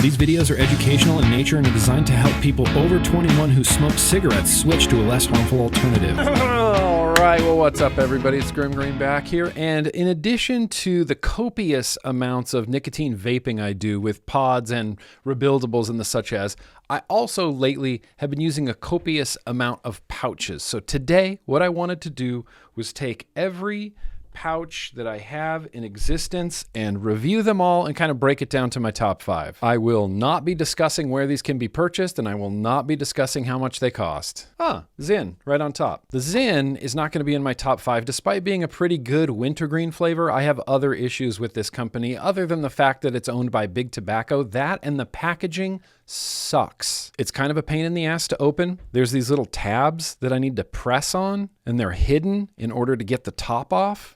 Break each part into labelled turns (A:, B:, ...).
A: These videos are educational in nature and are designed to help people over 21 who smoke cigarettes switch to a less harmful alternative.
B: All right, well, what's up, everybody? It's GrimmGreen back here. And in addition to the copious amounts of nicotine vaping I do with pods and rebuildables and the such as, I also lately have been using a copious amount of pouches. So today, what I wanted to do was take every pouch that I have in existence and review them all and kind of break it down to my top 5. I will not be discussing where these can be purchased, and I will not be discussing how much they cost. Zyn, right on top. The Zyn is not going to be in my top 5. Despite being a pretty good wintergreen flavor, I have other issues with this company other than the fact that it's owned by Big Tobacco. That and the packaging sucks. It's kind of a pain in the ass to open. There's these little tabs that I need to press on, and they're hidden in order to get the top off.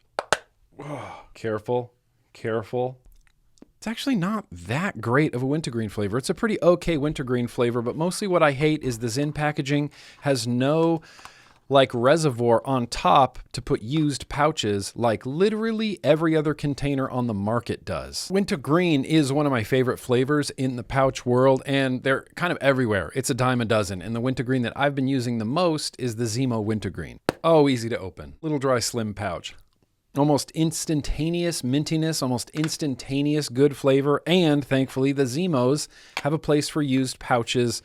B: Careful. It's actually not that great of a wintergreen flavor. It's a pretty okay wintergreen flavor, but mostly what I hate is the Zyn packaging has no reservoir on top to put used pouches like literally every other container on the market does. Wintergreen is one of my favorite flavors in the pouch world, and they're kind of everywhere. It's a dime a dozen, and the wintergreen that I've been using the most is the Zemo wintergreen. Oh, easy to open. Little dry, slim pouch. Almost instantaneous mintiness, almost instantaneous good flavor, and thankfully the Zemos have a place for used pouches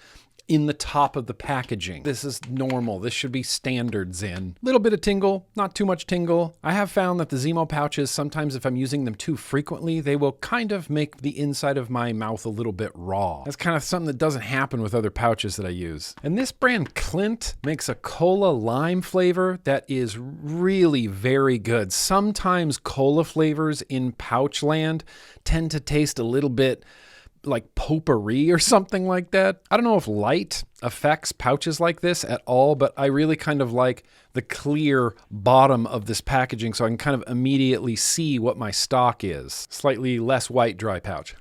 B: in the top of the packaging. This is normal. This should be standard Zyn. Little bit of tingle, not too much tingle. I have found that the Zemo pouches, sometimes if I'm using them too frequently, they will kind of make the inside of my mouth a little bit raw. That's kind of something that doesn't happen with other pouches that I use. And this brand Clint makes a cola lime flavor that is really very good. Sometimes cola flavors in pouch land tend to taste a little bit like potpourri or something like that. I don't know if light affects pouches like this at all, but I really kind of like the clear bottom of this packaging so I can kind of immediately see what my stock is. Slightly less white dry pouch.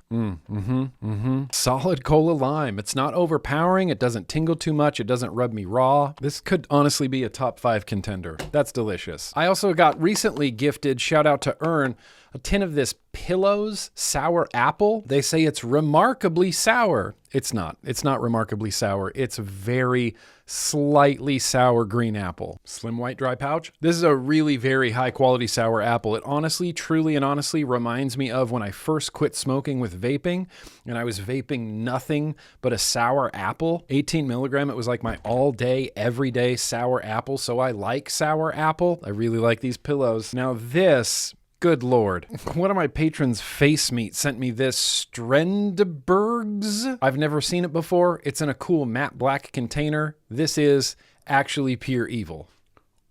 B: Solid cola lime. It's not overpowering. It doesn't tingle too much. It doesn't rub me raw. This could honestly be a top 5 contender. That's delicious. I also got recently gifted, shout out to Ern, a tin of this Pillows sour apple. They say it's remarkably sour. It's not. It's not remarkably sour. It's very slightly sour green apple. Slim white dry pouch. This is a really very high quality sour apple. It honestly, truly, and honestly reminds me of when I first quit smoking with vaping, and I was vaping nothing but a sour apple. 18 milligram. It was like my all day, everyday sour apple. So I like sour apple. I really like these Pillows. Now this, good Lord. One of my patrons, Face Meat, sent me this Strandbergs. I've never seen it before. It's in a cool matte black container. This is actually pure evil.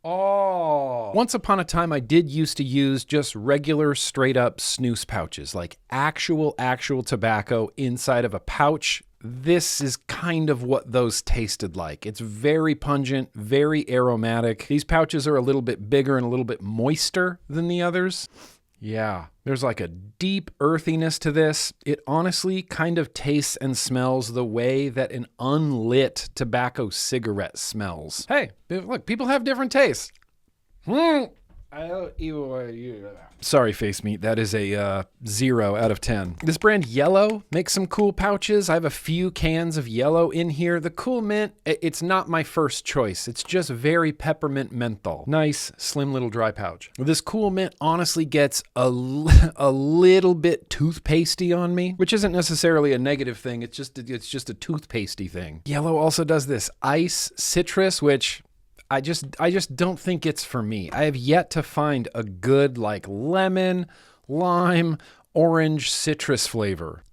B: Oh. Once upon a time, I did used to use just regular straight up snus pouches, like actual tobacco inside of a pouch. This is kind of what those tasted like. It's very pungent, very aromatic. These pouches are a little bit bigger and a little bit moister than the others. Yeah, there's like a deep earthiness to this. It honestly kind of tastes and smells the way that an unlit tobacco cigarette smells. Hey, look, people have different tastes. Sorry, Face Meat. That is a 0 out of 10. This brand Yellow makes some cool pouches. I have a few cans of Yellow in here. The Cool Mint, it's not my first choice. It's just very peppermint menthol. Nice, slim little dry pouch. This Cool Mint honestly gets a little bit toothpastey on me, which isn't necessarily a negative thing. It's just a toothpastey thing. Yellow also does this Ice Citrus, which I just don't think it's for me. I have yet to find a good lemon, lime, orange citrus flavor.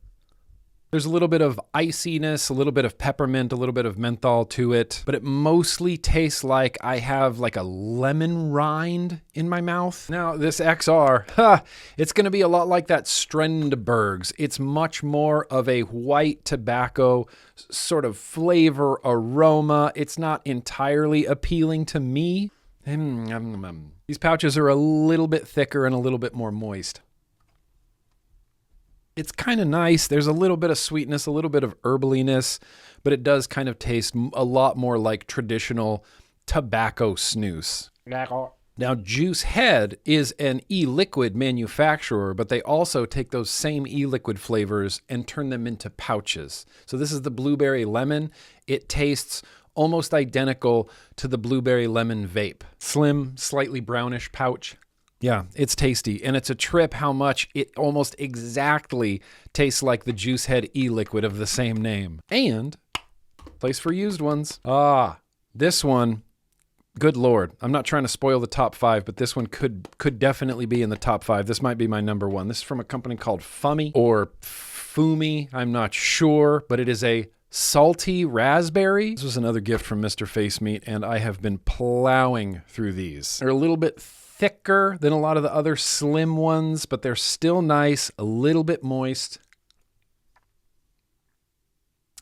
B: There's a little bit of iciness, a little bit of peppermint, a little bit of menthol to it, but it mostly tastes like I have a lemon rind in my mouth. Now this XR, it's going to be a lot like that Strandbergs. It's much more of a white tobacco sort of flavor aroma. It's not entirely appealing to me. These pouches are a little bit thicker and a little bit more moist. It's kind of nice. There's a little bit of sweetness, a little bit of herbaliness, but it does kind of taste a lot more like traditional tobacco snus. Now, Juice Head is an e-liquid manufacturer, but they also take those same e-liquid flavors and turn them into pouches. So this is the blueberry lemon. It tastes almost identical to the blueberry lemon vape. Slim, slightly brownish pouch. Yeah, it's tasty, and it's a trip how much it almost exactly tastes like the Juice Head e-liquid of the same name. And place for used ones. This one, good Lord. I'm not trying to spoil the top 5, but this one could definitely be in the top 5. This might be my number 1. This is from a company called Fummy or Fumi. I'm not sure, but it is a salty raspberry. This was another gift from Mr. Face Meat, and I have been plowing through these. They're a little bit thicker than a lot of the other slim ones, but they're still nice, a little bit moist.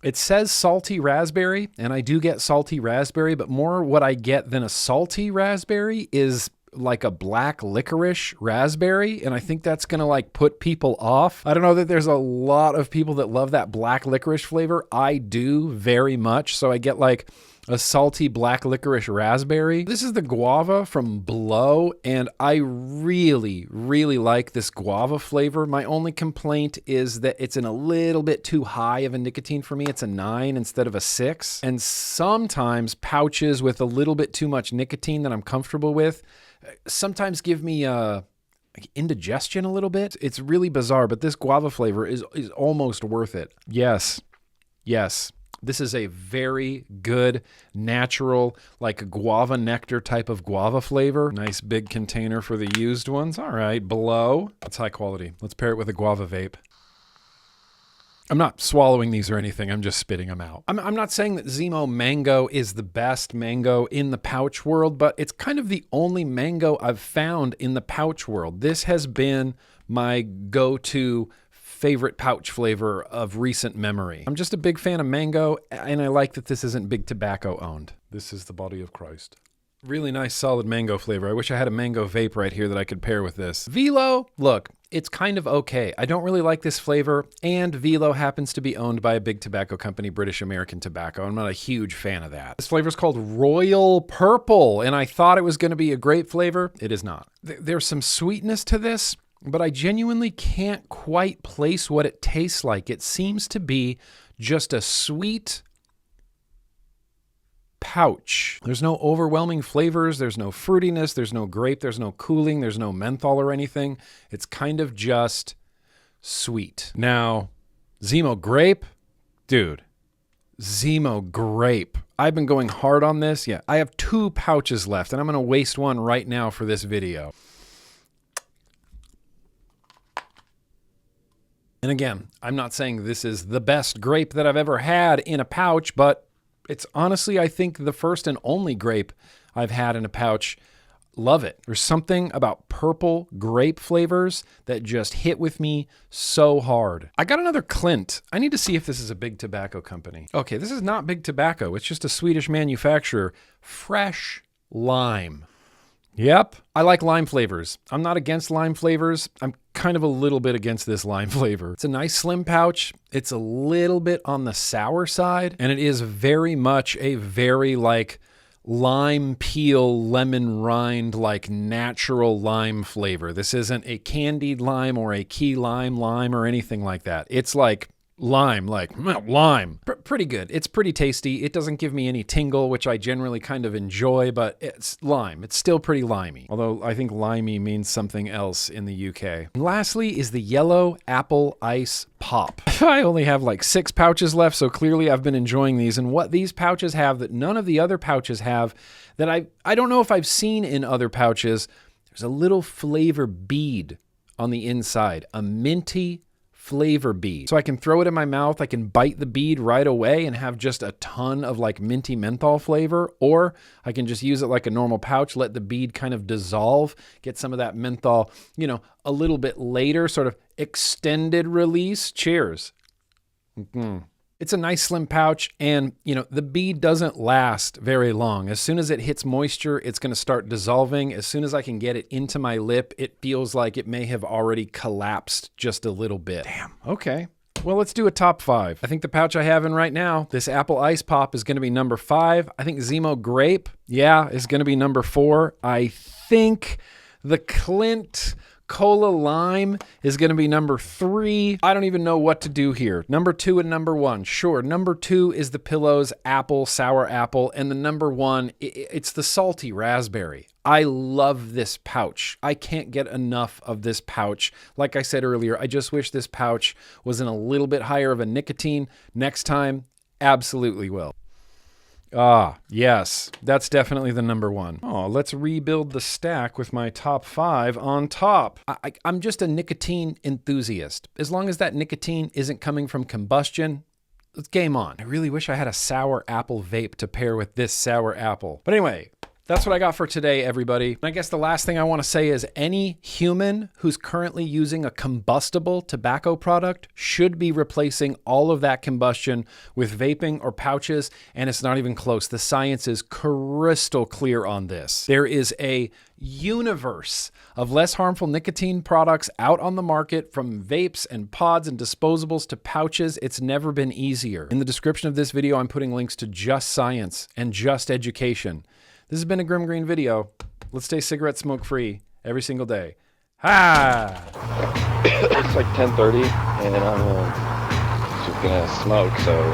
B: It says salty raspberry, and I do get salty raspberry, but more what I get than a salty raspberry is like a black licorice raspberry, and I think that's gonna like put people off. I don't know that there's a lot of people that love that black licorice flavor. I do very much, so I get like a salty black licorice raspberry. This is the guava from Blow, and I really, really like this guava flavor. My only complaint is that it's in a little bit too high of a nicotine for me. It's a 9 instead of a 6. And sometimes pouches with a little bit too much nicotine that I'm comfortable with sometimes give me indigestion a little bit. It's really bizarre, but this guava flavor is almost worth it. Yes. This is a very good, natural, like guava nectar type of guava flavor. Nice big container for the used ones. All right, Blow. That's high quality. Let's pair it with a guava vape. I'm not swallowing these or anything. I'm just spitting them out. I'm not saying that Zemo mango is the best mango in the pouch world, but it's kind of the only mango I've found in the pouch world. This has been my go-to favorite pouch flavor of recent memory. I'm just a big fan of mango, and I like that this isn't Big Tobacco owned. This is the body of Christ. Really nice solid mango flavor. I wish I had a mango vape right here that I could pair with this. Velo, look, it's kind of okay. I don't really like this flavor, and Velo happens to be owned by a big tobacco company, British American Tobacco. I'm not a huge fan of that. This flavor is called Royal Purple, and I thought it was going to be a grape flavor. It is not. There's some sweetness to this, but I genuinely can't quite place what it tastes like. It seems to be just a sweet pouch. There's no overwhelming flavors. There's no fruitiness. There's no grape. There's no cooling. There's no menthol or anything. It's kind of just sweet. Now, Zemo Grape, dude, Zemo Grape. I've been going hard on this. Yeah, I have 2 pouches left, and I'm going to waste one right now for this video. And again, I'm not saying this is the best grape that I've ever had in a pouch, but it's honestly, I think, the first and only grape I've had in a pouch. Love it. There's something about purple grape flavors that just hit with me so hard. I got another Clint. I need to see if this is a big tobacco company. Okay, this is not Big Tobacco. It's just a Swedish manufacturer. Fresh Lime. Yep, I like lime flavors. I'm not against lime flavors. I'm kind of a little bit against this lime flavor. It's a nice slim pouch. It's a little bit on the sour side, and it is very much a very like lime peel, lemon rind, like natural lime flavor. This isn't a candied lime or a key lime or anything like that. It's like lime, lime. Pretty good. It's pretty tasty. It doesn't give me any tingle, which I generally kind of enjoy, but it's lime. It's still pretty limey, although I think limey means something else in the UK. And lastly is the Yellow Apple Ice Pop. I only have like 6 pouches left, so clearly I've been enjoying these. And what these pouches have that none of the other pouches have, that I don't know if I've seen in other pouches, there's a little flavor bead on the inside, a minty flavor bead. So I can throw it in my mouth, I can bite the bead right away and have just a ton of like minty menthol flavor, or I can just use it like a normal pouch, let the bead kind of dissolve, get some of that menthol, a little bit later, sort of extended release. Cheers. It's a nice slim pouch, and the bead doesn't last very long. As soon as it hits moisture, it's going to start dissolving. As soon as I can get it into my lip, it feels like it may have already collapsed just a little bit. Damn. Okay. Well, let's do a top 5. I think the pouch I have in right now, this Apple Ice Pop, is going to be number 5. I think Zemo Grape, is going to be number 4. I think the Clint Cola Lime is going to be number 3. I don't even know what to do here. Number 2 and number 1. Sure, number 2 is the Pillows Apple, Sour Apple, and the number 1, it's the Salty Raspberry. I love this pouch. I can't get enough of this pouch. Like I said earlier, I just wish this pouch was in a little bit higher of a nicotine. Next time, absolutely will. Ah, yes, that's definitely the number 1. Oh, let's rebuild the stack with my top 5 on top. I'm just a nicotine enthusiast. As long as that nicotine isn't coming from combustion, it's game on. I really wish I had a sour apple vape to pair with this sour apple. But anyway, that's what I got for today, everybody. And I guess the last thing I want to say is any human who's currently using a combustible tobacco product should be replacing all of that combustion with vaping or pouches, and it's not even close. The science is crystal clear on this. There is a universe of less harmful nicotine products out on the market, from vapes and pods and disposables to pouches. It's never been easier. In the description of this video, I'm putting links to Just Science and Just Education. This has been a GrimmGreen video. Let's stay cigarette smoke free every single day. Ha!
C: It's like 10:30 and I'm just gonna smoke, so